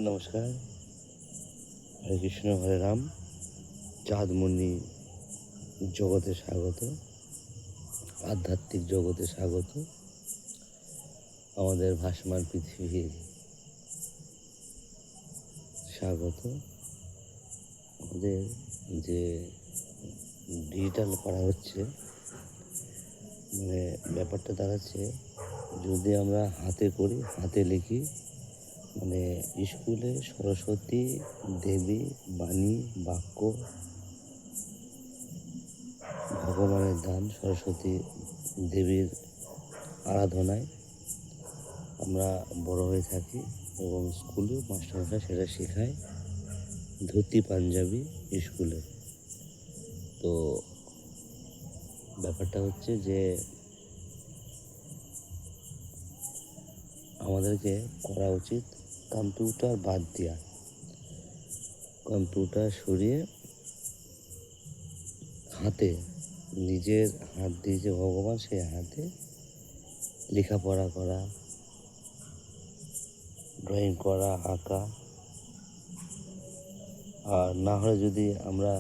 নমস্কার। হরে কৃষ্ণ, হরে রাম। চাঁদমণি জগতে স্বাগত, আধ্যাত্মিক জগতে স্বাগত, আমাদের ভাসমান পৃথিবীর স্বাগত। আমাদের যে ডিজিটাল করা হচ্ছে, ব্যাপারটা দাঁড়াচ্ছে, যদি আমরা হাতে করি, হাতে লিখি, স্কুলে সরস্বতী দেবী বাণী বাক্য, ভগবানের দান, সরস্বতী দেবীর আরাধনায় আমরা বড় হয়ে থাকি এবং স্কুলে মাস্টারমশাই সেটা শেখায়, ধুতি পাঞ্জাবি স্কুলে। তো ব্যাপারটা হচ্ছে যে আমাদেরকে করা উচিত কম্পিউটার বাদ দেওয়া, কম্পিউটার সরিয়ে হাতে, নিজের হাত দিয়ে যে ভগবান, সেই হাতে লেখাপড়া করা, ড্রয়িং করা, আঁকা। আর না হলে যদি আমরা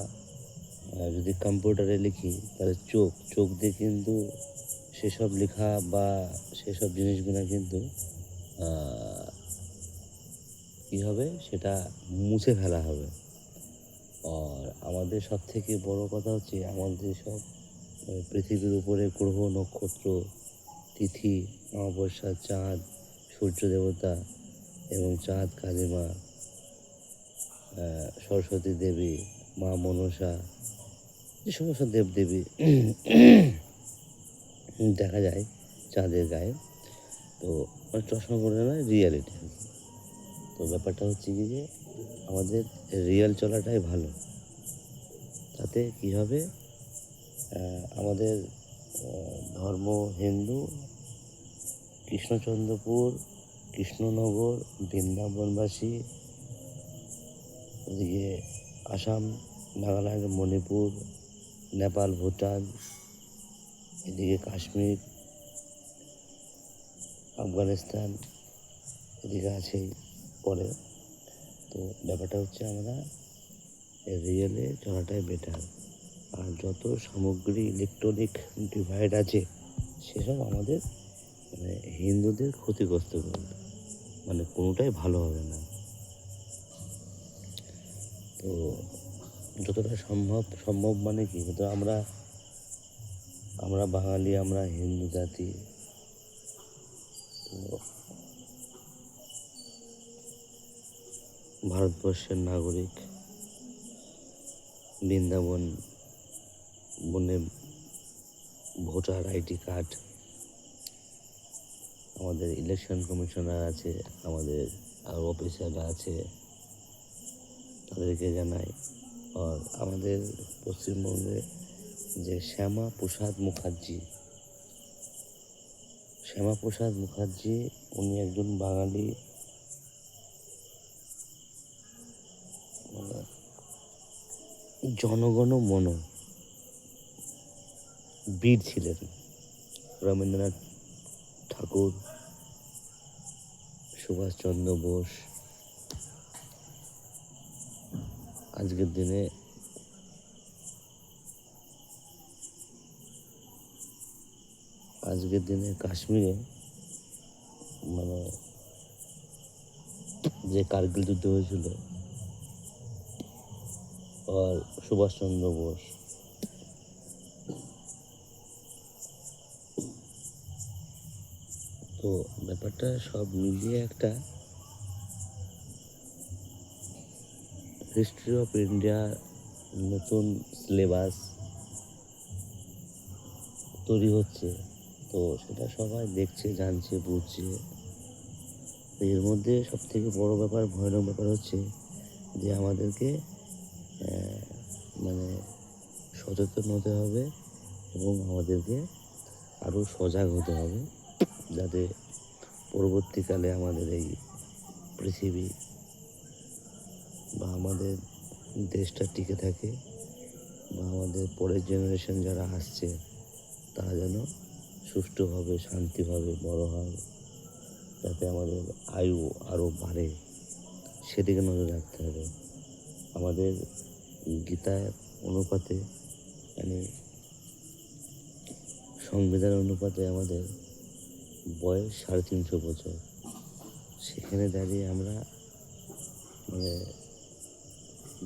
যদি কম্পিউটারে লিখি, তাহলে চোখ দিয়ে কিন্তু সেসব লেখা বা সেসব জিনিসগুলো কিন্তু কী হবে, সেটা মুছে ফেলা হবে। আর আমাদের সব থেকে বড় কথা হচ্ছে, আমাদের সব পৃথিবীর উপরে গ্রহ নক্ষত্র, তিথি অমাবস্যা, চাঁদ, সূর্য দেবতা এবং চাঁদ কালীমা, সরস্বতী দেবী, মা মনসা, যে সমস্ত দেবদেবী দেখা যায় চাঁদের গায়ে। তো চশমা পড়ে না, রিয়ালিটি। তো ব্যাপারটা হচ্ছে কি, যে আমাদের রিয়েল চলাটাই ভালো। তাতে কি হবে, আমাদের ধর্ম হিন্দু, কৃষ্ণচন্দ্রপুর, কৃষ্ণনগর, বৃন্দাবনবাসী, ওদিকে আসাম, নাগাল্যান্ড, মণিপুর, নেপাল, ভুটান, এদিকে কাশ্মীর, আফগানিস্তান, এদিকে আছেই পরে। তো ব্যাপারটা হচ্ছে, আমরা রিয়েলে চলাটাই বেটার। আর যত সামগ্রী ইলেকট্রনিক ডিভাইস আছে, সেসব আমাদের হিন্দুদের ক্ষতিগ্রস্ত করবে, কোনোটাই ভালো হবে না। তো যতটা সম্ভব কি, তো আমরা বাঙালি, আমরা হিন্দু জাতি। তো ভারতবর্ষের নাগরিক, বৃন্দাবন বনে ভোটার আইডি কার্ড, আমাদের ইলেকশন কমিশনার আছে, আমাদের আর অফিসাররা আছে, তাদেরকে জানাই। আর আমাদের পশ্চিমবঙ্গে যে শ্যামা প্রসাদ মুখার্জি, উনি একজন বাঙালি জনগণ মন বীর ছিলেন। রবীন্দ্রনাথ ঠাকুর, সুভাষচন্দ্র বোস আজকের দিনে কাশ্মীরে যে কার্গিল যুদ্ধ হয়েছিল, আর সুভাষচন্দ্র বোস। তো ব্যাপারটা সব মিলিয়ে একটা হিস্ট্রি অফ ইন্ডিয়া নতুন সিলেবাস তৈরি হচ্ছে। তো সেটা সবাই দেখছে, জানছে, বুঝছে। এর মধ্যে সব থেকে বড় ব্যাপার, ভয়ানক ব্যাপার হচ্ছে যে আমাদেরকে সচেতন হতে হবে এবং আমাদেরকে আরও সজাগ হতে হবে, যাতে পরবর্তীকালে আমাদের এই পৃথিবী বা আমাদের দেশটা টিকে থাকে, বা আমাদের পরের জেনারেশন যারা আসছে, তারা যেন সুষ্ঠুভাবে, শান্তিভাবে বড় হয়, যাতে আমাদের আয়ু আরও বাড়ে, সেদিকে নজর রাখতে হবে। আমাদের গীতার অনুপাতে মানে সংবিধান অনুপাতে আমাদের বয়স 350 বছর। সেখানে দাঁড়িয়ে আমরা মানে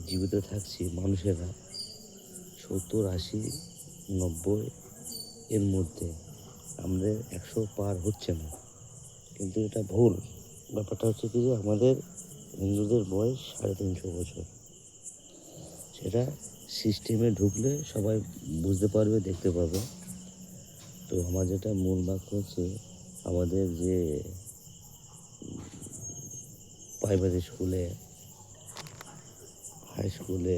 জীবিত থাকছি মানুষেরা 70, 80, 90 এর মধ্যে। আমাদের 100 পার হচ্ছে না, কিন্তু এটা ভুল। ব্যাপারটা হচ্ছে কি যে আমাদের হিন্দুদের বয়স 350 বছর। সেটা সিস্টেমে ঢুকলে সবাই বুঝতে পারবে, দেখতে পাবে। তো আমার যেটা মূল বাক্য হচ্ছে, আমাদের যে প্রাইমারি স্কুলে, হাই স্কুলে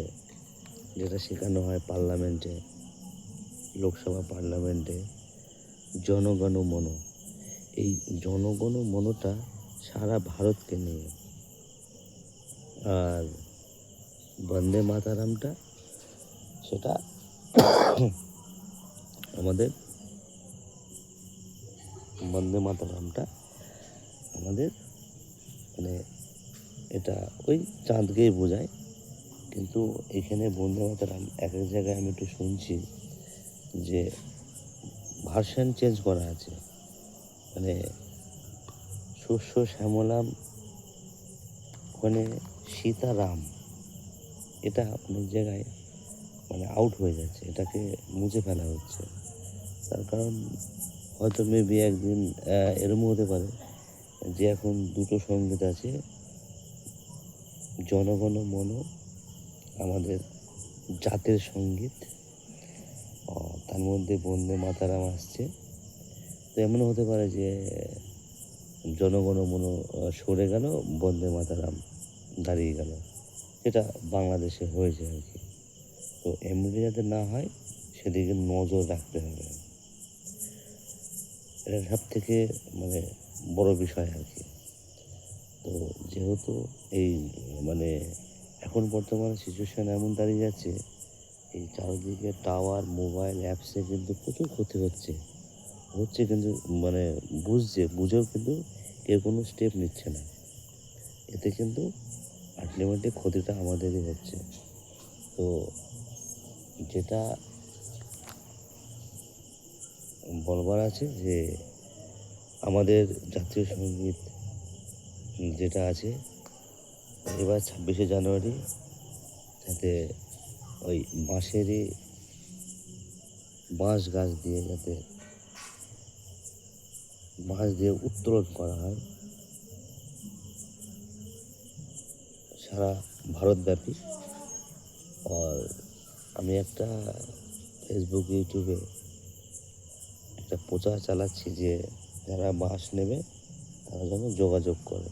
যেটা শেখানো হয় পার্লামেন্টে, লোকসভা পার্লামেন্টে, জনগণ মন, এই জনগণ মনটা সারা ভারতকে নিয়ে। আর বন্দে মাতারামটা সেটা আমাদের বন্দে মাতারামটা আমাদের মানে এটা ওই চাঁদকেই বোঝায়। কিন্তু এখানে বন্দে মাতারাম এক এক জায়গায় আমি একটু শুনছি যে ভার্সন চেঞ্জ করা আছে। মানে শস্য শ্যামলাম, ওখানে সীতারাম, এটা অনেক জায়গায় মানে আউট হয়ে যাচ্ছে, এটাকে মুছে ফেলা হচ্ছে। তার কারণ হয়তো মেবি একদিন এরকম হতে পারে যে এখন দুটো সঙ্গীত আছে, জনগণ মন আমাদের জাতের সঙ্গীত, তার মধ্যে বন্দে মাতারাম আসছে। তো এমনও হতে পারে যে জনগণ মন সরে গেল, বন্দে মাতারাম দাঁড়িয়ে গেল। যেটা বাংলাদেশে হয়েছে আর কি। তো এমনি যাতে না হয় সেদিকে নজর রাখতে হবে। এটা সব থেকে মানে বড় বিষয় আর কি। তো যেহেতু এই মানে এখন বর্তমানে সিচুয়েশান এমন দাঁড়িয়ে যাচ্ছে, এই চারিদিকে টাওয়ার, মোবাইল, অ্যাপসে কিন্তু প্রচুর ক্ষতি হচ্ছে কিন্তু মানে বুঝেও কিন্তু কেউ কোনো স্টেপ নিচ্ছে না। এতে কিন্তু আলটিমেটলি ক্ষতিটা আমাদেরই হচ্ছে। তো যেটা বলবার আছে যে আমাদের জাতীয় সঙ্গীত যেটা আছে এবার 26শে জানুয়ারি যাতে ওই বাঁশ গাছ দিয়ে যাতে বাঁশ দিয়ে উত্তোলন করা হয় সারা ভারতব্যাপী। আর আমি একটা ফেসবুক, ইউটিউবে একটা প্রচার চালাচ্ছি যে যারা বাঁশ নেবে তারা যেন যোগাযোগ করে।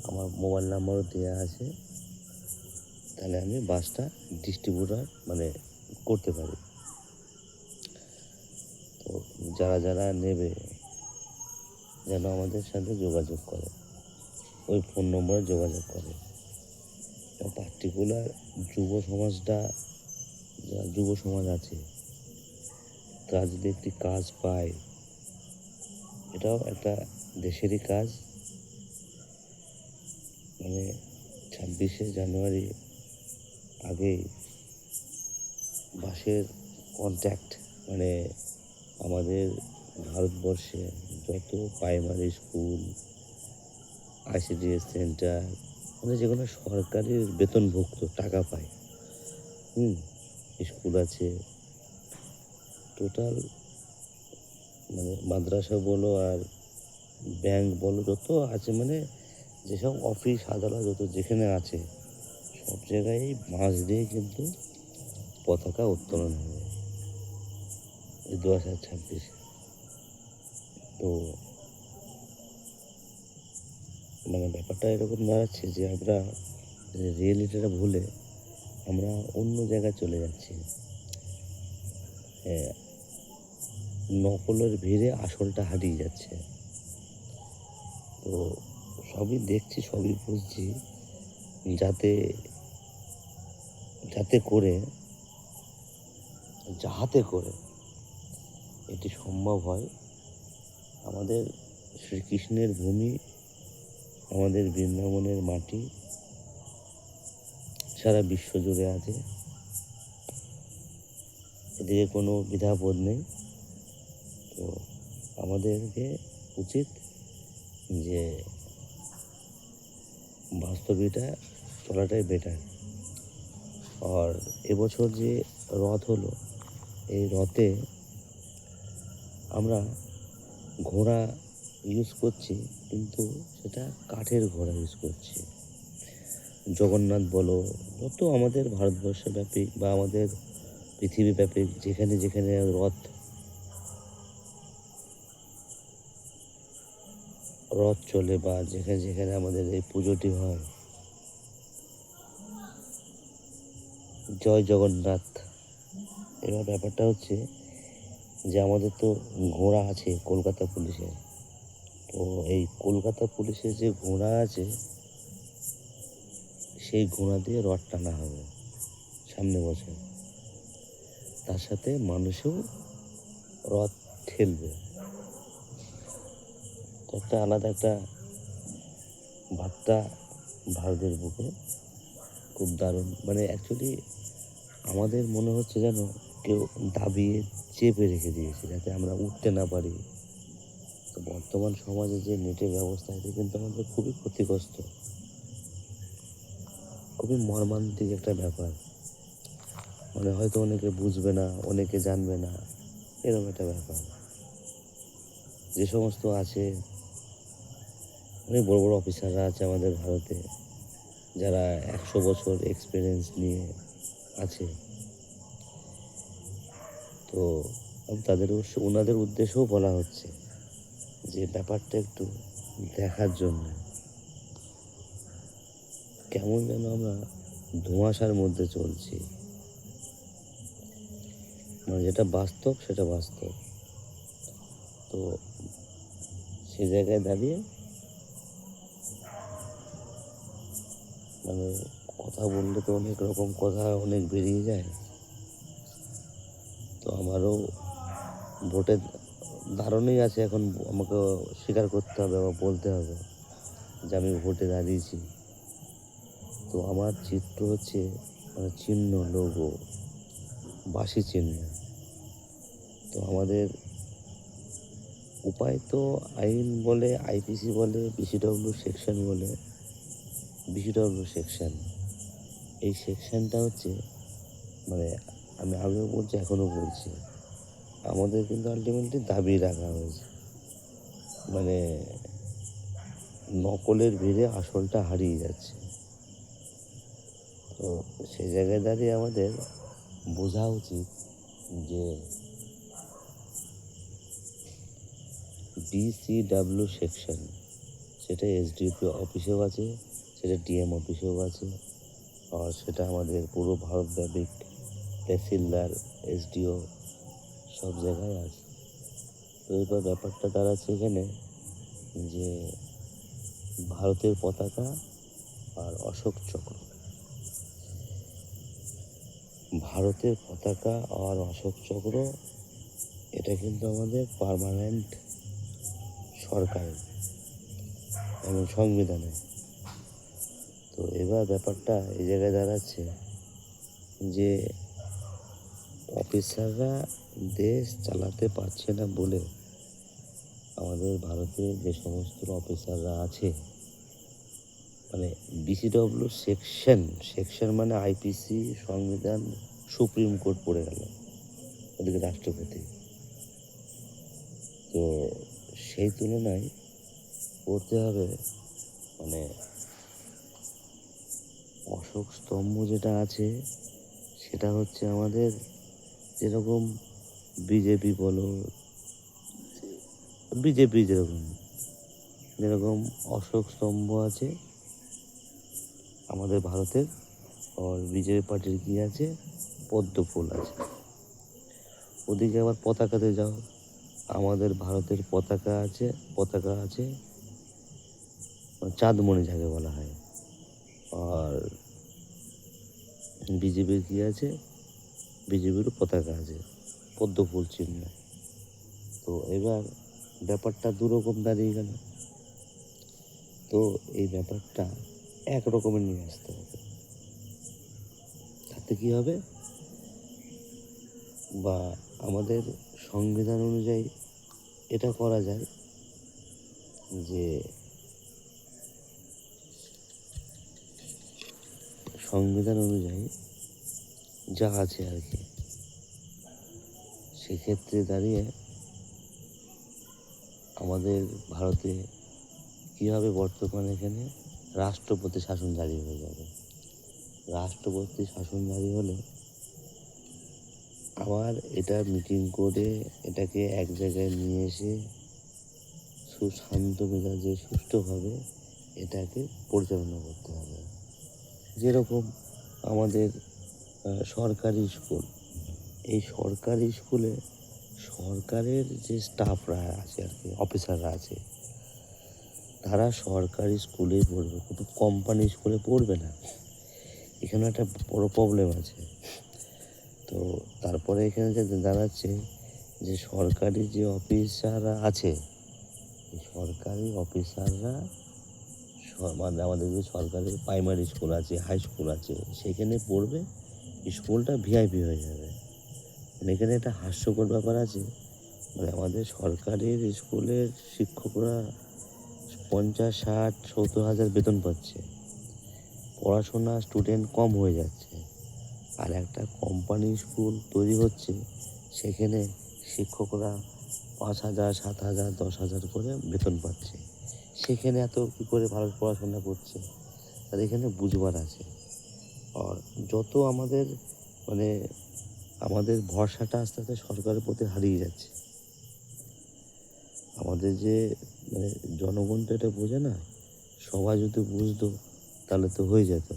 আমার মোবাইল নাম্বারও দেওয়া আছে, তাহলে আমি বাসটা ডিস্ট্রিবিউটার মানে করতে পারি। তো যারা যারা নেবে যেন আমাদের সাথে যোগাযোগ করে, ওই ফোন নম্বরে যোগাযোগ করে। পার্টিকুলার যুব সমাজ আছে, তারা যদি একটি কাজ পায়, এটাও একটা দেশেরই কাজ। মানে 26শে জানুয়ারি আগেই বাসের কন্ট্যাক্ট মানে আমাদের ভারতবর্ষে যত প্রাইমারি স্কুল, ICDS সেন্টার, মানে যেগুলো সরকারের বেতনভুক্ত টাকা পায় স্কুল আছে, টোটাল মানে মাদ্রাসা বলো আর ব্যাংক বলো, যত আছে মানে যেসব অফিস আদালত যত যেখানে আছে সব জায়গায় বাঁশ দিয়ে কিন্তু পতাকা উত্তোলন হবে এই 2026। তো মানে ব্যাপারটা এরকম দাঁড়াচ্ছে যে আমরা রিয়েলিটিটা ভুলে আমরা অন্য জায়গায় চলে যাচ্ছি। নকলের ভিড়ে আসলটা হারিয়ে যাচ্ছে। তো সবই দেখছি, সবই বুঝছি, যাতে যাহাতে করে এটি সম্ভব হয়। আমাদের শ্রীকৃষ্ণের ভূমি আমাদের বৃন্দাবনের মাটি সারা বিশ্ব জুড়ে আছে, এদিকে কোনো দ্বিধাবোধ নেই। তো আমাদেরকে উচিত যে বাস্তবিকটা চলাটাই বেটার। আর এবছর যে রথ হলো, এই রথে আমরা ঘোড়া ইউজ করছি, কিন্তু সেটা কাঠের ঘোড়া ইউজ করছি। জগন্নাথ বলো, যত আমাদের ভারতবর্ষব্যাপী বা আমাদের পৃথিবীব্যাপী যেখানে যেখানে রথ রথ চলে বা যেখানে যেখানে আমাদের এই পুজোটি হয়, জয় জগন্নাথ। এবার ব্যাপারটা হচ্ছে যে আমাদের তো ঘোড়া আছে কলকাতা পুলিশের। তো এই কলকাতা পুলিশের যে ঘোড়া আছে, সেই ঘোড়া দিয়ে রথ টানা হবে সামনে বছর। তার সাথে মানুষও রথ ঠেলবে। তো একটা আলাদা একটা বার্তা ভারতের বুকে, খুব দারুণ। মানে অ্যাকচুয়ালি আমাদের মনে হচ্ছে যেন কেউ দাবিয়ে চেপে রেখে দিয়েছে, যাতে আমরা উঠতে না পারি। তো বর্তমান সমাজে যে নেটের ব্যবস্থা, এতে কিন্তু আমাদের খুবই ক্ষতিগ্রস্ত, খুবই মর্মান্তিক একটা ব্যাপার। মানে হয়তো অনেকে বুঝবে না, অনেকে জানবে না, এরকম একটা ব্যাপার। যে সমস্ত আছে, অনেক বড় বড় অফিসাররা আছে আমাদের ভারতে, যারা 100 বছর এক্সপিরিয়েন্স নিয়ে আছে। তো ওনাদের উদ্দেশ্যেও বলা হচ্ছে যে ব্যাপারটা একটু দেখার জন্য। কেমন যেন আমরা ধোঁয়াশার মধ্যে চলছি। মানে যেটা বাস্তব সেটা বাস্তব। তো সে জায়গায় দাঁড়িয়ে মানে কথা বললে তো অনেক রকম কথা অনেক বেরিয়ে যায়। তো আমারও ভোটের ধারণাই আছে, এখন আমাকে স্বীকার করতে হবে বা বলতে হবে যে আমি ভোটে দাঁড়িয়েছি। তো আমার চিত্র হচ্ছে মানে চিহ্ন, লোগো, বাসি চিহ্ন। তো আমাদের উপায় তো আইন বলে, আইপিসি বলে, বিসিডব্লিউ সেকশন বলে। বিসিডব্লিউ সেকশন, এই সেকশনটা হচ্ছে মানে আমি আগেও বলছি, এখনও বলছি, আমাদের কিন্তু আলটিমেটলি দাবি রাখা হয়েছে। মানে নকলের ভিড়ে আসলটা হারিয়ে যাচ্ছে। তো সেই জায়গায় দাঁড়িয়ে আমাদের বোঝা উচিত যে বিসিডব্লিউ সেকশন, সেটা এসডিপি অফিসেও আছে, সেটা ডিএম অফিসেও আছে, আর সেটা আমাদের পুরো ভারতব্যাপী তহসিলদার, এসডিও সব জায়গায় আছে। তো এবার ব্যাপারটা দাঁড়াচ্ছে এখানে যে ভারতের পতাকা আর অশোক চক্র, ভারতের পতাকা আর অশোক চক্র, এটা কিন্তু আমাদের পার্মানেন্ট সরকারের এবং সংবিধানে। তো এবার ব্যাপারটা এই জায়গায় দাঁড়াচ্ছে যে অফিসাররা দেশ চালাতে পারছে না বলে আমাদের ভারতে যে সমস্ত অফিসাররা আছে, মানে বিসিডব্লিউ সেকশন, সেকশন মানে আইপিসি, সংবিধান, সুপ্রিম কোর্ট পড়ে গেল, ওদিকে রাষ্ট্রপতি। তো সেই তুলনায় করতে হবে মানে অশোক স্তম্ভ যেটা আছে, সেটা হচ্ছে আমাদের যেরকম বিজেপি বলো, বিজেপি যেরকম যেরকম অশোক স্তম্ভ আছে আমাদের ভারতের, আর বিজেপি পার্টির কি আছে, পদ্ম ফুল আছে। ওদিকে আবার পতাকাতে যাও, আমাদের ভারতের পতাকা আছে চাঁদমণি যাকে বলা হয়। আর বিজেপির কি আছে, বিজেপিরও পতাকা আছে, পদ্ম ফুল চিহ্ন। তো এবার ব্যাপারটা দুরকম দাঁড়িয়ে গেল। তো এই ব্যাপারটা এক রকমের নিয়ে আসতে হবে। তাতে কী হবে, বা আমাদের সংবিধান অনুযায়ী এটা করা যায় যে সংবিধান অনুযায়ী যা আছে আর কি, সেক্ষেত্রে দাঁড়িয়ে আমাদের ভারতে কী হবে, বর্তমানে এখানে রাষ্ট্রপতি শাসন জারি হয়ে যাবে। রাষ্ট্রপতি শাসন জারি হলে আবার এটা মিটিং করে এটাকে এক জায়গায় নিয়ে এসে সুশান্ত মেজাজে সুষ্ঠুভাবে এটাকে পরিচালনা করতে হবে। যেরকম আমাদের সরকারি স্কুল, এই সরকারি স্কুলে সরকারের যে স্টাফরা আছে আর কি, অফিসাররা আছে, তারা সরকারি স্কুলে পড়বে, কোনো কোম্পানি স্কুলে পড়বে না। এখানে একটা বড় প্রবলেম আছে। তো তারপরে এখানে যে দাঁড়াচ্ছে যে সরকারি যে অফিসাররা আছে, এই সরকারি অফিসাররা মানে আমাদের যে সরকারি প্রাইমারি স্কুল আছে, হাই স্কুল আছে, সেখানে পড়বে, স্কুলটা ভিআইপি হয়ে যাবে। মানে এখানে একটা হাস্যকর ব্যাপার আছে, মানে আমাদের সরকারের স্কুলের শিক্ষকরা 50, 60, 70 হাজার বেতন পাচ্ছে, পড়াশোনা স্টুডেন্ট কম হয়ে যাচ্ছে। আর একটা কোম্পানি স্কুল তৈরি হচ্ছে, সেখানে শিক্ষকরা 5,000, 7,000, 10,000 করে বেতন পাচ্ছে। সেখানে এত কী করে ভালো পড়াশোনা করছে, তাদের এখানে বুঝবার আছে। আর যত আমাদের মানে আমাদের ভরসাটা আস্তে আস্তে সরকারের প্রতি হারিয়ে যাচ্ছে। আমাদের যে মানে জনগণ তো এটা বোঝে না, সবাই যদি বুঝতো তাহলে তো হয়ে যেত।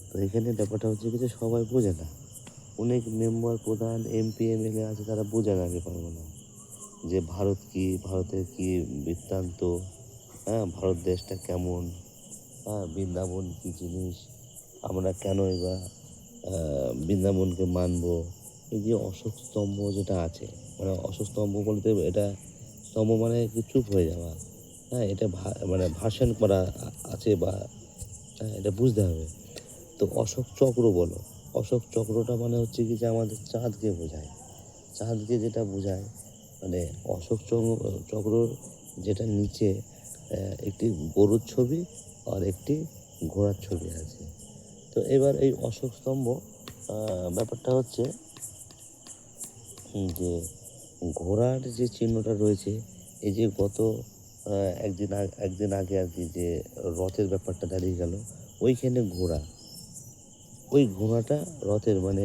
তো এখানে ব্যাপারটা হচ্ছে কি যে সবাই বোঝে না। অনেক মেম্বার, প্রধান, এমপি, এমএলএ আছে, তারা বোঝে না ব্যাপারগুলো, যে ভারত কি, ভারতের কি বৃত্তান্ত, হ্যাঁ, ভারত দেশটা কেমন, হ্যাঁ, বৃন্দাবন কী জিনিস, আমরা কেনই বা বৃন্দাবনকে মানব। এই যে অশোক স্তম্ভ যেটা আছে, মানে অশোক স্তম্ভ বলতে এটা স্তম্ভ মানে কি চুপ হয়ে যাওয়া, হ্যাঁ, এটা মানে ভাষণ করা আছে, বা হ্যাঁ, এটা বুঝতে হবে। তো অশোক চক্র বলো, অশোক চক্রটা মানে হচ্ছে কি যে আমাদের চাঁদকে বোঝায়। চাঁদকে যেটা বোঝায়, মানে অশোক চক্রর যেটা নিচে একটি গরুর ছবি আর একটি ঘোড়ার ছবি আছে। তো এবার এই অশোক স্তম্ভ ব্যাপারটা হচ্ছে যে ঘোড়ার যে চিহ্নটা রয়েছে, এই যে গত একদিন আগে আর কি যে রথের ব্যাপারটা দাঁড়িয়ে গেল, ওইখানে ঘোড়া, ওই ঘোড়াটা রথের মানে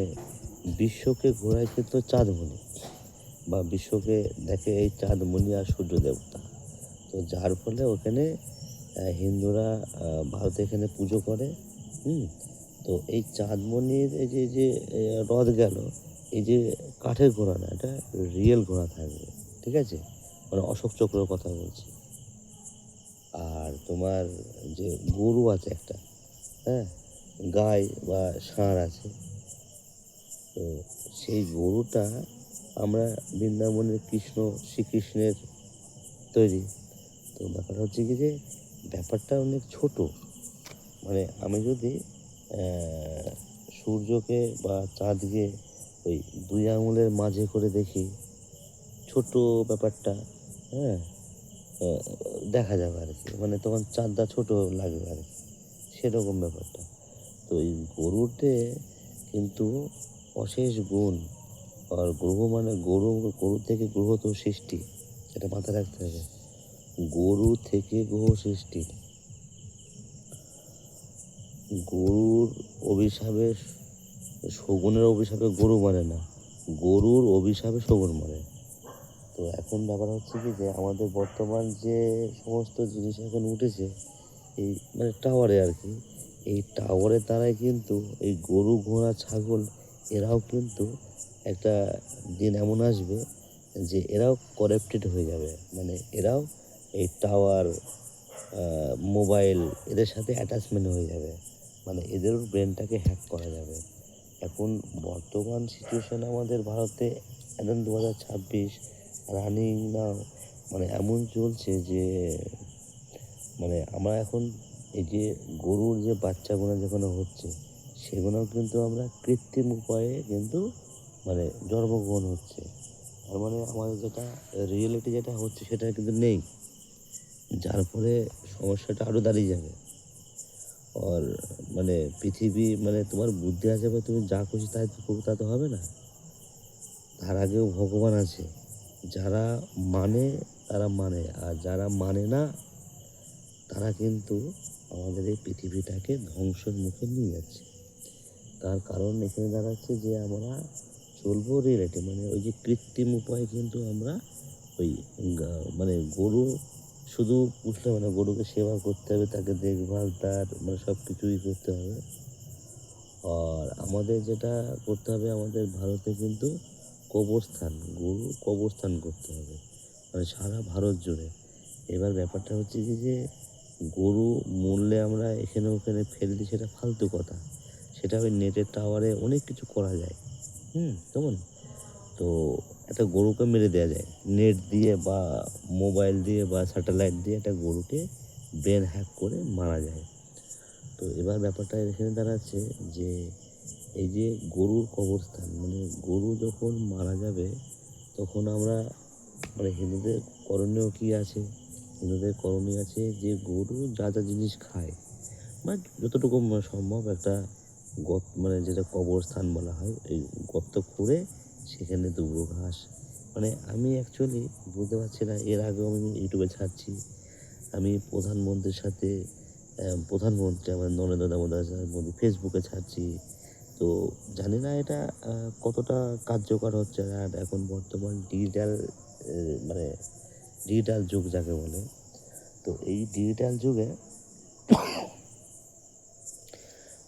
বিশ্বকে ঘোরায় কিন্তু চাঁদমণি, বা বিশ্বকে দেখে এই চাঁদমণি আর সূর্য দেবতা। তো যার ফলে ওখানে হিন্দুরা ভারতে এখানে পুজো করে। তো এই চাঁদমণির এই যে যে রথ গেল, এই যে কাঠের ঘোড়া না, এটা রিয়েল ঘোড়া থাকবে, ঠিক আছে, মানে অশোক চক্রের কথা বলছি। আর তোমার যে গরু আছে একটা, হ্যাঁ, গাই বা ষাঁড় আছে, তো সেই গরুটা আমরা বৃন্দাবনের শ্রীকৃষ্ণের তৈরি। তো ব্যাপারটা হচ্ছে কি যে ব্যাপারটা অনেক ছোট, মানে আমি যদি সূর্যকে বা চাঁদকে ওই দুই আঙুলের মাঝে করে দেখি, ছোট ব্যাপারটা, হ্যাঁ, আহ, দেখা যাবে আর কি, মানে তখন চাঁদটা ছোট লাগবে আর কি, সেরকম ব্যাপারটা। তো এই গরুতে কিন্তু অশেষ গুণ। আর গ্রহ মানে গরু থেকে গ্রহ তো সৃষ্টি, এটা মাথায় রাখতে হবে। গরু থেকে গ্রহ সৃষ্টি। গরুর অভিশাপে শগুনের অভিশাপে গরু মানে না, গরুর অভিশাপে শগুন মানে। তো এখন ব্যাপার হচ্ছে কি যে আমাদের বর্তমান যে সমস্ত জিনিস এখন উঠেছে, এই মানে টাওয়ারে আর কি, এই টাওয়ারের দ্বারাই কিন্তু এই গরু, ঘোড়া, ছাগল এরাও কিন্তু একটা দিন এমন আসবে যে এরাও করাপ্টেড হয়ে যাবে, মানে এরাও এই টাওয়ার, মোবাইল, এদের সাথে অ্যাটাচমেন্ট হয়ে যাবে, মানে এদেরও ব্রেনটাকে হ্যাক করা যাবে। এখন বর্তমান সিচুয়েশান আমাদের ভারতে একদম 2026 রানিং নাও, মানে এমন চলছে যে মানে আমরা এখন এই যে গরুর যে বাচ্চাগুলো যেগুলো হচ্ছে সেগুলোও কিন্তু আমরা কৃত্রিম উপায়ে কিন্তু মানে জন্মগ্রহণ হচ্ছে। তার মানে আমাদের যেটা রিয়েলিটি যেটা হচ্ছে সেটা কিন্তু নেই। যার ফলে সমস্যাটা আরো দাঁড়িয়ে যাবে। আর মানে পৃথিবী মানে তোমার বুদ্ধি আছে বা তুমি যা খুশি তাই তো করবে তা তো হবে না। তার আগেও ভগবান আছে। যারা মানে তারা মানে, আর যারা মানে না তারা কিন্তু আমাদের এই পৃথিবীটাকে ধ্বংসের মুখে নিয়ে যাচ্ছে। তার কারণ এখানে দাঁড়াচ্ছে যে আমরা চলবো রিয়েলিটি মানে ওই যে কৃত্রিম উপায়ে কিন্তু আমরা ওই মানে গরু শুধু পুষলে মানে গরুকে সেবা করতে হবে, তাকে দেখভাল তার মানে সব কিছুই করতে হবে। আর আমাদের যেটা করতে হবে আমাদের ভারতে কিন্তু কবরস্থান, গরুর কবরস্থান করতে হবে মানে সারা ভারত জুড়ে। এবার ব্যাপারটা হচ্ছে কি যে গরু মরলে আমরা এখানে ওখানে ফেলে দিই সেটা ফালতু কথা। সেটা ওই নেটের টাওয়ারে অনেক কিছু করা যায়। কেমন? তো একটা গরুকে মেরে দেয়া যায়। নেট দিয়ে বা মোবাইল দিয়ে বা স্যাটেলাইট দিয়ে একটা গরুকে ব্রেন হ্যাক করে মারা যায়। তো এবার ব্যাপারটা এখানে দাঁড়াচ্ছে যে এই যে গরুর কবরস্থান মানে গরু যখন মারা যাবে তখন আমরা মানে হিন্দুদের করণীয় কি আছে? হিন্দুদের করণীয় আছে যে গরু যা যা জিনিস খায় মানে যতটুকু সম্ভব একটা মানে যেটা কবরস্থান বলা হয় এই গর্ত খুঁড়ে সেখানে দুবো ঘাস মানে আমি অ্যাকচুয়ালি বুঝতে পারছি না। এর আগেও আমি ইউটিউবে ছাড়ছি, আমি প্রধানমন্ত্রীর সাথে প্রধানমন্ত্রী আমার নরেন্দ্র দামোদর মোদী ফেসবুকে ছাড়ছি। তো জানি না এটা কতটা কার্যকর হচ্ছে। আর এখন বর্তমান ডিজিটাল মানে ডিজিটাল যুগ যাকে বলে, তো এই ডিজিটাল যুগে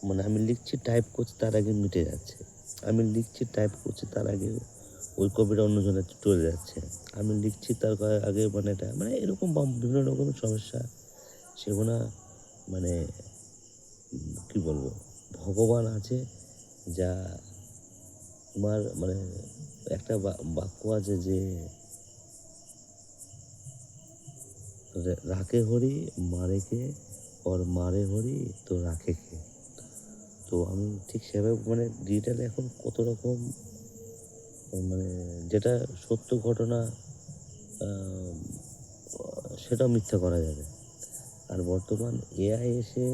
মানে আমি লিখছি টাইপ করছি তার আগে মিটে যাচ্ছে, আমি লিখছি টাইপ করছি তার আগে ওই কপিটা অন্যজনের চলে যাচ্ছে, আমি লিখছি তার আগে মানে এটা মানে এরকম বিভিন্ন রকমের সমস্যা সেগুলো মানে কি বলবো, ভগবান আছে যা তোমার মানে একটা বাক্য আছে যে রাখে হরি মারে কে और মারে হরি তো রাখে কে। তো আমি ঠিক সেভাবে মানে ডিজিটালে এখন কত রকম মানে যেটা সত্য ঘটনা আহ, সেটাও মিথ্যা করা যাবে। আর বর্তমান এআই এসে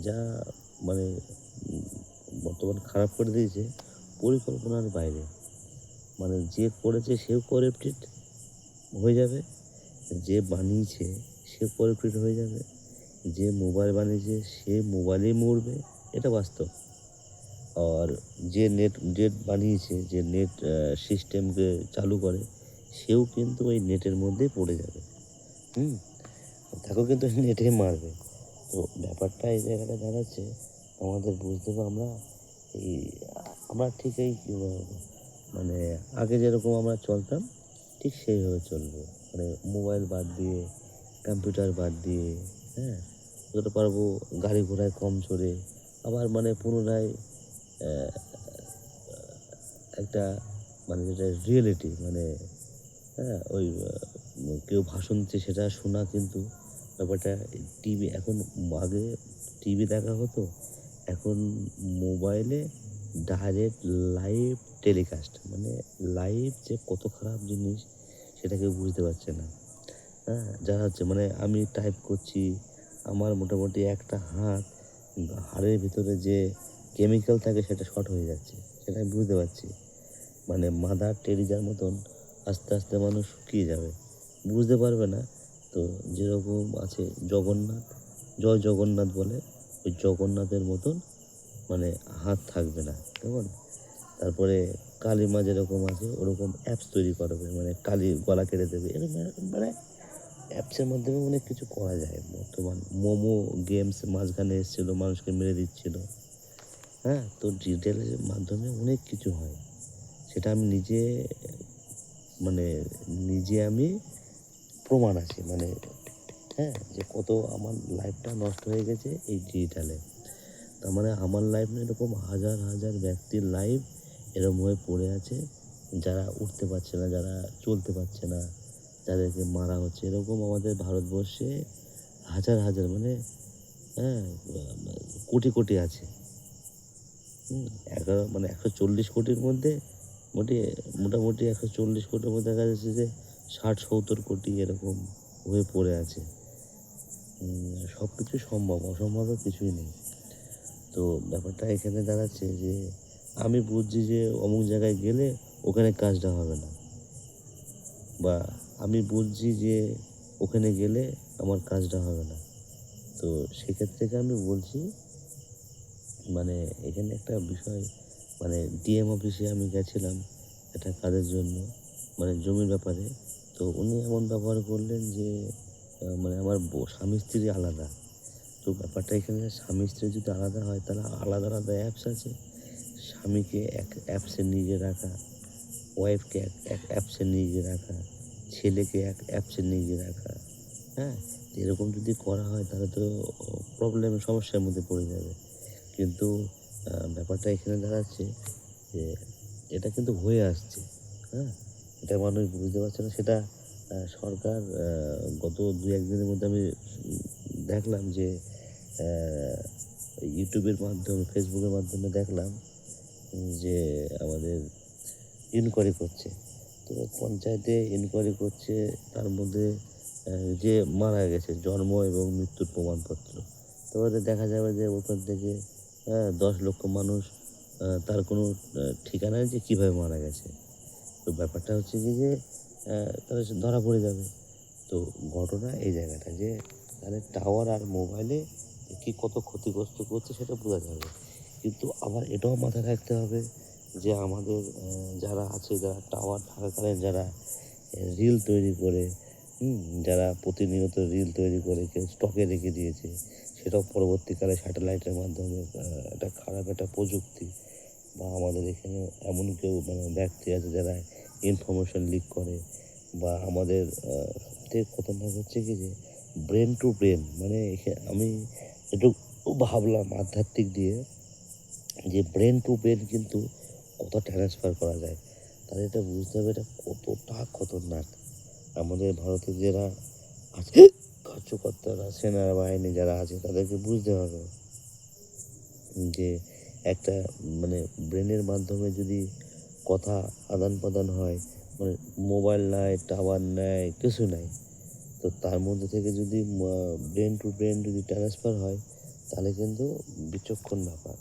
যা মানে উম, বর্তমান খারাপ করে দিয়েছে পরিকল্পনার বাইরে। মানে যে করেছে সেও করাপ্টেড হয়ে যাবে, যে বানিয়েছে সে করাপ্টেড হয়ে যাবে, যে মোবাইল বানিয়েছে সে মোবাইলেই মরবে, এটা বাস্তব। আর যে নেট বানিয়েছে যে নেট সিস্টেমকে চালু করে সেও কিন্তু ওই নেটের মধ্যেই পড়ে যাবে। হুম তাকেও কিন্তু নেটে মারবে। তো ব্যাপারটা এই জায়গাটা দাঁড়াচ্ছে আমাদের বুঝতে হবে আমরা এই আমরা ঠিক এই মানে আগে যেরকম আমরা চলতাম ঠিক সেইভাবে চলবো মানে মোবাইল বাদ দিয়ে কম্পিউটার বাদ দিয়ে, হ্যাঁ, যতটা পারবো গাড়ি ঘোড়ায় কম চড়ে আবার মানে পুনরায় আহ, একটা মানে যেটা রিয়েলিটি মানে হ্যাঁ ওই কেউ ভাষণ দিচ্ছে সেটা শোনা কিন্তু ব্যাপারটা। টিভি এখন আগে টিভি দেখা হতো, এখন মোবাইলে ডাইরেক্ট লাইভ টেলিকাস্ট মানে লাইভ যে কত খারাপ জিনিস সেটা কেউ বুঝতে পারছে না। হ্যাঁ যারা হচ্ছে মানে আমি টাইপ করছি আমার মোটামুটি একটা হাড়ের ভিতরে যে কেমিক্যাল থাকে সেটা শর্ট হয়ে যাচ্ছে, সেটা আমি বুঝতে পারছি। মানে মাদার টেরিজার মতন আস্তে আস্তে মানুষ শুকিয়ে যাবে, বুঝতে পারবে না। তো যেরকম আছে জগন্নাথ, জয় জগন্নাথ বলে ওই জগন্নাথের মতন মানে হাত থাকবে না, কেমন? তারপরে কালী মা যেরকম আছে ওরকম অ্যাপস তৈরি করবে মানে কালী গলা কেটে দেবে এরকম মানে অ্যাপসের মাধ্যমে অনেক কিছু করা যায়। বর্তমান মোমো গেমস মাঝখানে এসেছিলো মানুষকে মেরে দিচ্ছিল। হ্যাঁ তো ডিজিটালের মাধ্যমে অনেক কিছু হয়, সেটা আমি নিজে মানে নিজে আমি প্রমাণ আছে মানে হ্যাঁ যে কত আমার লাইফটা নষ্ট হয়ে গেছে এই ডিজিটালে। তার মানে আমার লাইফ না এরকম হাজার হাজার ব্যক্তির লাইফ এরকম হয়ে পড়ে আছে, যারা উঠতে পারছে না, যারা চলতে পারছে না, যাদেরকে মারা হচ্ছে এরকম আমাদের ভারতবর্ষে হাজার হাজার মানে হ্যাঁ, কোটি কোটি আছে। হুম, ১১ মানে ১৪০ কোটির মধ্যে মোটে মোটামুটি ১৪০ কোটির মধ্যে দেখা যাচ্ছে যে ৬০-৭০ কোটি এরকম হয়ে পড়ে আছে। সবকিছু সম্ভব, অসম্ভবের কিছুই নেই। তো ব্যাপারটা এখানে দাঁড়াচ্ছে যে আমি বুঝছি যে অমুক জায়গায় গেলে ওখানে কাজটা হবে না। বা আমি বুঝছি যে ওখানে গেলে আমার কাজটা হবে না। তো সেক্ষেত্রে থেকে আমি বলছি মানে এখানে একটা বিষয় মানে ডিএম অফিসে আমি গেছিলাম একটা কাজের জন্য, মানে জমির ব্যাপারে। তো উনি এমন ব্যবহার করলেন যে মানে আমার স্বামী স্ত্রী আলাদা। তো ব্যাপারটা এখানে স্বামী স্ত্রী যদি আলাদা হয় তাহলে আলাদা আলাদা অ্যাপস আছে। স্বামীকে এক অ্যাপসে নিজে রাখা, ওয়াইফকে এক এক অ্যাপসে নিজে রাখা, ছেলেকে এক অ্যাপসে নিজে রাখা। হ্যাঁ? তো এরকম যদি করা হয় তাহলে তো প্রবলেম সমস্যার মধ্যে পড়ে যাবে। কিন্তু ব্যাপারটা এখানে দাঁড়াচ্ছে যে এটা কিন্তু হয়ে আসছে। হ্যাঁ? এটা মানুষ বুঝতে পারছে না। সেটা সরকার গত ২-১ দিনের মধ্যে আমি দেখলাম যে অ্যা ইউটিউবের মাধ্যমে, ফেসবুকের মাধ্যমে দেখলাম যে আমাদের ইনকোয়ারি করছে। তো পঞ্চায়েতে ইনকোয়ারি করছে, তার মধ্যে যে মারা গেছে জন্ম এবং মৃত্যুর প্রমাণপত্র। তো ওতে দেখা যাবে যে ওখান থেকে ১০ লক্ষ মানুষ তার কোনো ঠিকানা নেই যে কিভাবে মারা গেছে। তো ব্যাপারটা হচ্ছে কি যে তাহলে সে ধরা পড়ে যাবে। তো ঘটনা এই জায়গাটা যে তাহলে টাওয়ার আর মোবাইলে কি কত ক্ষতিগ্রস্ত করছে সেটা বোঝা যাবে। কিন্তু আবার এটাও মাথায় রাখতে হবে যে আমাদের যারা আছে, যারা টাওয়ার থাকাকালীন যারা রিল তৈরি করে, হুম? যারা প্রতিনিয়ত রিল তৈরি করে কেউ স্টকে রেখে দিয়েছে, সেটাও পরবর্তীকালে স্যাটেলাইটের মাধ্যমে একটা খারাপ একটা প্রযুক্তি। বা আমাদের এখানে এমন কেউ মানে ব্যক্তি আছে যারা ইনফরমেশন লিক করে। বা আমাদের সবথেকে খতরনাক হচ্ছে কি যে ব্রেন টু ব্রেন মানে আমি একটু ভাবলাম আধ্যাত্মিক দিয়ে যে ব্রেন টু ব্রেন কিন্তু কত ট্রান্সফার করা যায়। তাহলে এটা বুঝতে হবে এটা কতটা খতরনাক। আমাদের ভারতের যারা আছে কার্যকর্তারা, সেনাবাহিনী যারা আছে তাদেরকে বুঝতে হবে যে একটা মানে ব্রেনের মাধ্যমে যদি কথা আদান-প্রদান হয়, মানে মোবাইল নাই, টাওয়ার নাই, কিছু নাই। তো তার মধ্যে থেকে যদি ব্রেন টু ব্রেন যদি ট্রান্সফার হয়, তাহলে কিন্তু বিচক্ষণ ব্যাপার।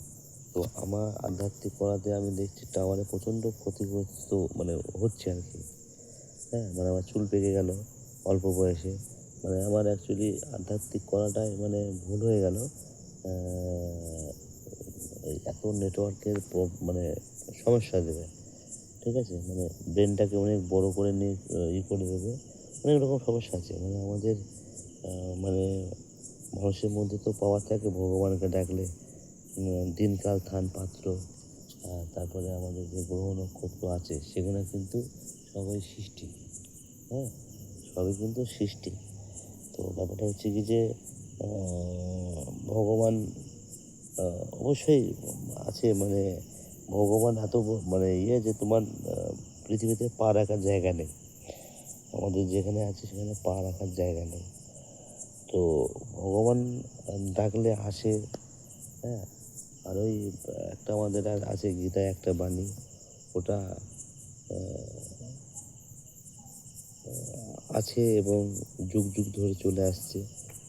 তো আমার আধ্যাত্মিক পড়াতে আমি দেখছি টাওয়ারে প্রচণ্ড ক্ষতিগ্রস্ত মানে হচ্ছে আরকি। হ্যাঁ? মানে আমার চুল পেকে গেল অল্প বয়সে। মানে আমার অ্যাকচুয়ালি আধ্যাত্মিক করাটাই মানে ভুল হয়ে গেল। অ্যা এই এত নেটওয়ার্কের মানে সমস্যা দেবে। ঠিক আছে? মানে ব্রেনটাকে অনেক বড় করে নিয়ে করে দেবে। অনেক রকম সমস্যা আছে। মানে আমাদের আ মানে মানুষের মধ্যে তো পাওয়ার থাকে ভগবানকে ডাকলে। দিনকাল থান পাত্র তারপরে আমাদের যে গ্রহ নক্ষত্র আছে সেগুলো কিন্তু সবই সৃষ্টি। হ্যাঁ? সবই কিন্তু সৃষ্টি। তো ব্যাপারটা হচ্ছে কি যে আ ভগবান আ অবশ্যই আছে মানে ভগবান এত মানে যে তোমার পৃথিবীতে পা রাখার জায়গা নেই। আমাদের যেখানে আছে সেখানে পা রাখার জায়গা নেই। তো ভগবান ডাকলে আসে, হ্যাঁ? আর ওই একটা আমাদের আর আছে গীতায় একটা বাণী ওটা আ আছে এবং যুগ যুগ ধরে চলে আসছে।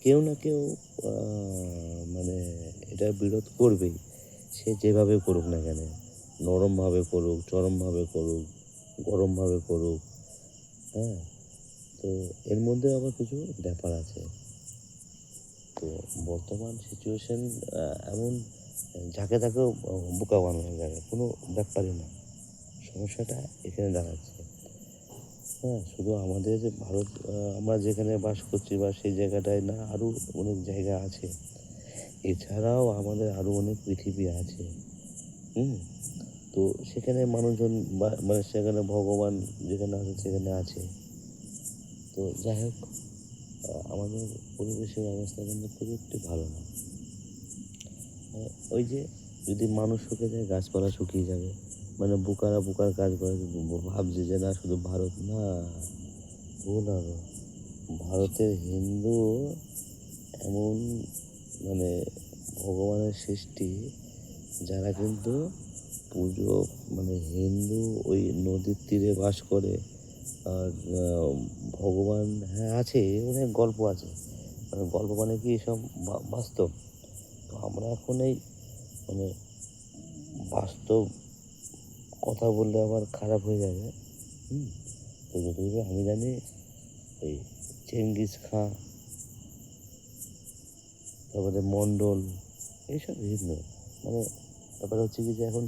কেউ না কেউ আ মানে এটার বিরোধ করবেই। সে যেভাবে করুক না কেন। নরমভাবে করুক, চরমভাবে করুক, গরমভাবে করুক, হ্যাঁ? তো এর মধ্যে আবার কিছু ব্যাপার আছে। তো বর্তমান সিচুয়েশন আ এমন যাকে তাকেও বোকা বানানো যাবে। কোনো ব্যাপারই না। সমস্যাটা এখানে দাঁড়াচ্ছে। হ্যাঁ, শুধু আমাদের ভারত আমরা যেখানে বাস করছি বা সেই জায়গাটায় না আরো অনেক জায়গা আছে। এছাড়াও আমাদের আরো অনেক পৃথিবী আছে। হুম? তো সেখানে মানুষজন বা মানে সেখানে ভগবান যেখানে আছে সেখানে আছে। তো যাই হোক আমাদের পরিবেশের অবস্থা কিন্তু খুব একটু ভালো না। ওই যে যদি মানুষ শুকিয়ে যায় গাছপালা শুকিয়ে যাবে। মানে বোকারা বোকার কাজ করে ভাবছে যে না শুধু ভারত না, ভুল হবে। ভারতের হিন্দু এমন মানে ভগবানের সৃষ্টি, যারা কিন্তু পুজো মানে হিন্দু ওই নদীর তীরে বাস করে। আর ভগবান হ্যাঁ আছে, অনেক গল্প আছে। মানে গল্প মানে কি সব বাস্তব। তো আমরা এখন এই মানে বাস্তব কথা বললে আবার খারাপ হয়ে যাবে। হুম? তো যতদূর আমি জানি ওই চেঙ্গিস খাঁ, তারপরে মন্ডল, এইসব হিন্দু। মানে ব্যাপার হচ্ছে কি যে এখন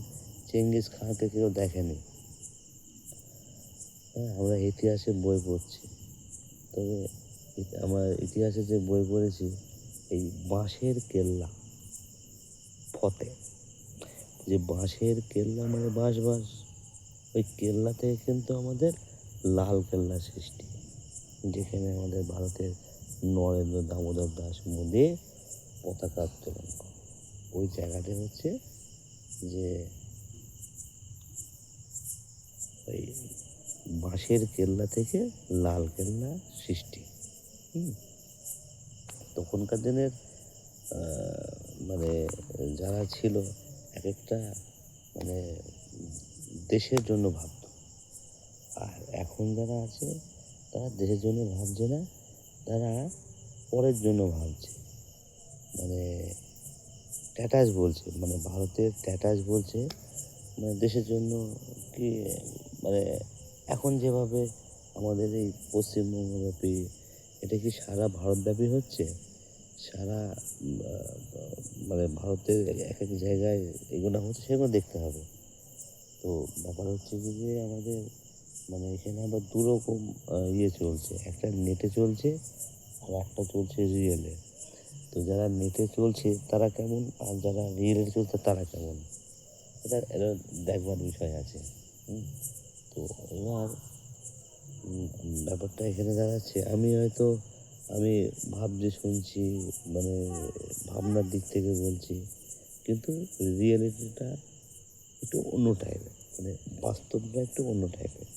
চেঙ্গিস খাঁকে কেউ দেখেনি। হ্যাঁ, আমরা ইতিহাসে বই পড়ছি। তবে আমার ইতিহাসে যে বই পড়েছি, এই বাঁশের কেল্লা, ফতে, যে বাঁশের কেল্লা মানে বাঁশ, ওই কেল্লা থেকে কিন্তু আমাদের লাল কেল্লা সৃষ্টি, যেখানে আমাদের ভারতের নরেন্দ্র দামোদর দাস মোদী পতাকা উত্তোলন করে। ওই জায়গাটা হচ্ছে যে ওই বাঁশের কেল্লা থেকে লাল কেল্লা সৃষ্টি। হুম? তখনকার দিনের মানে যারা ছিল এক একটা মানে দেশের জন্য ভাবতো। আর এখন যারা আছে তারা দেশের জন্য ভাবছে না, তারা পরের জন্য ভাবছে। মানে স্ট্যাটাস বলছে, মানে ভারতের স্ট্যাটাস বলছে, মানে দেশের জন্য কি মানে এখন যেভাবে আমাদের এই পশ্চিমবঙ্গব্যাপী, এটা কি সারা ভারতব্যাপী হচ্ছে? সারা মানে ভারতের এক এক জায়গায় এগুলো হচ্ছে, সেগুলো দেখতে হবে। তো ব্যাপার হচ্ছে কি যে আমাদের মানে এখানে আবার দুরকম ইয়ে চলছে, একটা নেটে চলছে আর একটা চলছে রিয়েলে। তো যারা নেটে চলছে তারা কেমন, আর যারা রিয়েলে চলছে তারা কেমন, এটা দেখবার বিষয় আছে। হুম? তো এবার ব্যাপারটা এখানে দাঁড়াচ্ছে, আমি হয়তো আমি ভাবছি শুনছি, মানে ভাবনার দিক থেকে বলছি, কিন্তু রিয়েলিটিটা একটু অন্য টাইপের, মানে বাস্তবটা একটু অন্য টাইপের।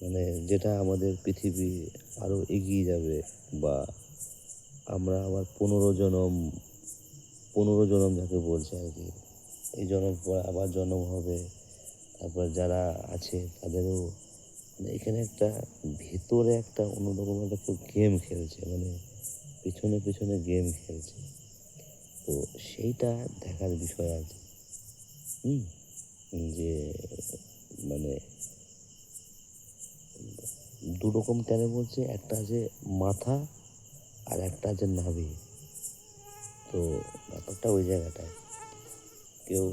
মানে যেটা আমাদের পৃথিবী আরও এগিয়ে যাবে, বা আমরা আবার পুনর্জন্ম যাকে বলছে আর কি, এই জন্ম পর আবার জন্ম হবে। তারপর যারা আছে তাদেরও মানে এখানে একটা ভেতরে একটা অন্যরকম একটা কেউ গেম খেলছে, মানে পিছনে গেম খেলছে। তো সেইটা দেখার বিষয় আছে। হুম? যে মানে দুরকম কেন বলছে, একটা আছে মাথা আর একটা আছে নাভি। তো ব্যাপারটা ওই জায়গাটায়, কেউ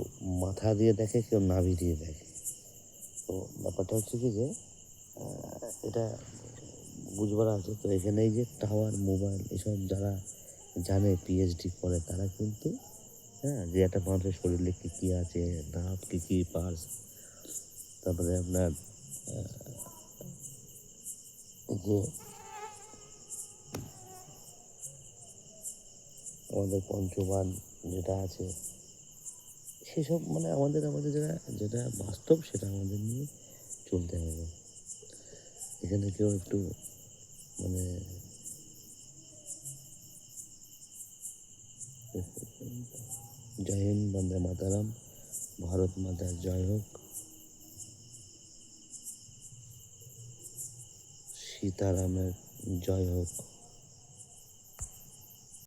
মাথা দিয়ে দেখে, কেউ নাভি দিয়ে দেখে। তো ব্যাপারটা হচ্ছে কি যে এটা বুঝবার আছে। তো এখানে এই যে টাওয়ার, মোবাইল, এসব যারা জানে, পিএইচডি করে, তারা কিন্তু হ্যাঁ যে একটা মানুষের শরীরে কী কী আছে, দাঁত, কী কী পার্টস, তারপরে আপনার এই যে আমাদের পঞ্চবান যেটা আছে, সেসব মানে আমাদের যেটা যেটা বাস্তব, সেটা আমাদের নিয়ে চলতে হবে। এখানে কেউ একটু মানে জয় হিন্দ, বন্দে মাতারাম, ভারত মাতার জয় হোক, সীতারামের জয় হোক।